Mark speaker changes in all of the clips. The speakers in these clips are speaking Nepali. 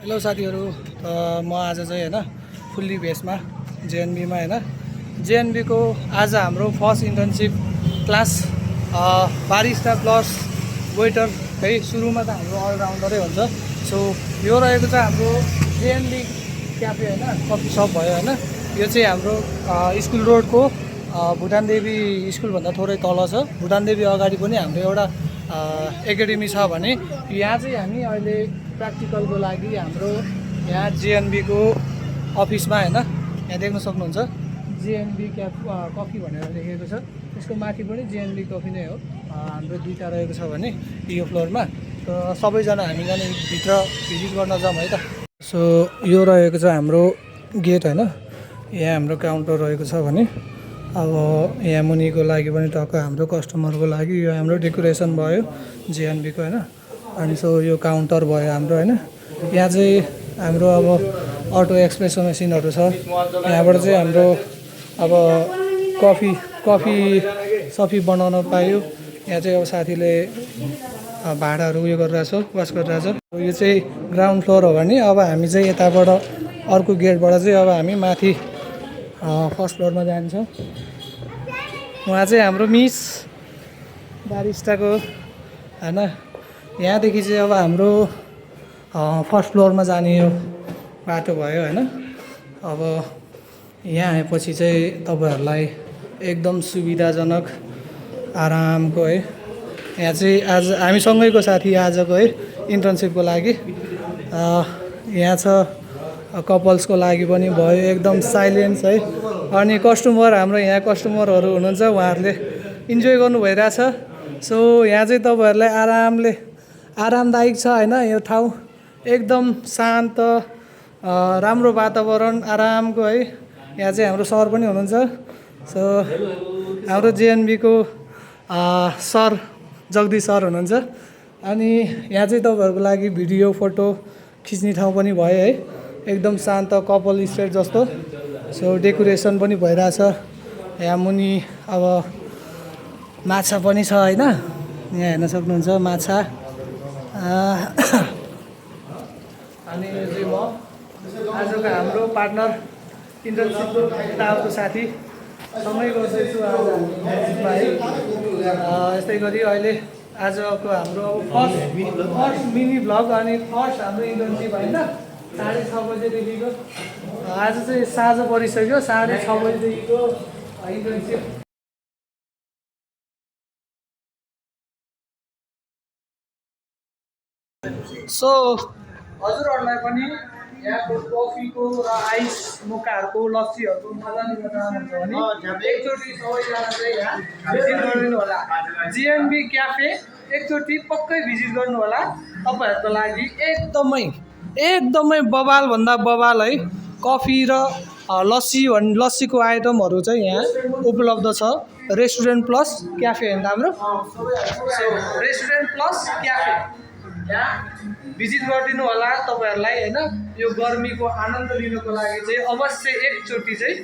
Speaker 1: हेलो साथीहरू, म आज चाहिँ होइन फुल्ली भेजमा जेएनबीमा होइन जेएनबीको आज हाम्रो first internship class barista plus waiter है। सुरुमा त हाम्रो अलराउन्डरै हुन्छ। सो यो रहेको चाहिँ हाम्रो जेएनबी क्याफे होइन, कफी सप भयो होइन। यो चाहिँ हाम्रो स्कुल रोडको भुटान देवी स्कुलभन्दा थोरै तल छ। भुटान देवी अगाडि पनि हाम्रो एउटा एकाडेमी छ भने यहाँ चाहिँ हामी अहिले प्र्याक्टिकलको लागि हाम्रो यहाँ जेएनबीको अफिसमा होइन, यहाँ देख्न सक्नुहुन्छ जेएनबी कफी भनेर लेखेको छ। त्यसको माथि पनि जेएनबी कफी नै हो। हाम्रो दुईवटा रहेको छ भने यो फ्लोरमा। त सबैजना हामी जाने भित्र भिजिट गर्न जाउँ है त। सो यो रहेको छ हाम्रो गेट होइन। यहाँ हाम्रो काउन्टर रहेको छ भने अब यहाँ मुनिको लागि पनि टक्क हाम्रो कस्टमरको लागि यो हाम्रो डेकोरेसन भयो जेएनबीको होइन। अनि सो यो काउन्टर भयो हाम्रो होइन। यहाँ चाहिँ हाम्रो अब अटो एक्सप्रेसो मेसिनहरू छ। यहाँबाट चाहिँ हाम्रो अब कफी बनाउन पायो। यहाँ चाहिँ अब साथीले भाँडाहरू उयो गरिरहेछ, वास गरिरहेछ। यो चाहिँ ग्राउन्ड फ्लोर हो भने अब हामी चाहिँ यताबाट अर्को गेटबाट चाहिँ अब हामी माथि फर्स्ट फ्लोरमा जान्छौँ। उहाँ चाहिँ हाम्रो मिस बारिस्टाको होइन। यहाँदेखि चाहिँ अब हाम्रो फर्स्ट फ्लोरमा जाने यो बाटो भयो होइन। अब यहाँ आएपछि चाहिँ तपाईँहरूलाई एकदम सुविधाजनक आरामको है। यहाँ चाहिँ आज हामीसँगैको साथी आजको है इन्टर्नसिपको लागि यहाँ छ। कपल्सको लागि पनि भयो, एकदम साइलेन्स है। अनि कस्टमर हाम्रो यहाँ कस्टमरहरू हुनुहुन्छ, उहाँहरूले इन्जोय गर्नु भइरहेछ। सो यहाँ चाहिँ तपाईँहरूलाई आरामदायक छ होइन। यो ठाउँ एकदम शान्त, राम्रो वातावरण, आरामको है। यहाँ चाहिँ हाम्रो सर पनि हुनुहुन्छ। सो हाम्रो जेएनबीको सर जगदीश सर हुनुहुन्छ। अनि यहाँ चाहिँ तपाईँहरूको लागि भिडियो फोटो खिच्ने ठाउँ पनि भयो है। एकदम शान्त कपाल स्टेट जस्तो। सो डेकोरेसन पनि भइरहेछ। यहाँ मुनि अब माछा पनि छ होइन। यहाँ हेर्न सक्नुहुन्छ माछा। अनि यो चाहिँ म आजको हाम्रो पार्टनर इन्टर्नसिपको यताको साथी सँगै गर्दैछु आज हामी है। यस्तै गरी अहिले आजको हाम्रो फर्स्ट मिनी भ्लग अनि फर्स्ट हाम्रो इन्टर्नसिप होइन। 6:30 बजेदेखिको आज चाहिँ साँझ परिसक्यो। 6:30 बजेदेखिको इन्टर्नसिप। सो हजुरहरूलाई पनि यहाँको कफीको र आइस मोकाहरूको लस्सीहरूको मजा लिन चाहनुहुन्छ भने एकचोटि सबैजना चाहिँ यहाँ भिजिट गरिदिनु होला। जेएनबी क्याफे एकचोटि पक्कै भिजिट गर्नु होला। तपाईँहरूको लागि एकदमै बवालभन्दा बवाल है कफी र लस्सीको आइटमहरू चाहिँ यहाँ उपलब्ध छ। रेस्टुरेन्ट प्लस क्याफे होइन हाम्रो। सो रेस्टुरेन्ट प्लस क्याफे यहाँ भिजिट गरिदिनु होला तपाईँहरूलाई होइन। यो गर्मीको आनन्द लिनुको लागि चाहिँ अवश्य एकचोटि चाहिँ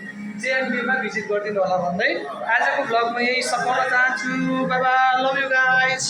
Speaker 1: जेएनबीमा भिजिट गरिदिनु होला भन्दै आजको भ्लग म यही सघाउन चाहन्छु। Bye bye, love you guys.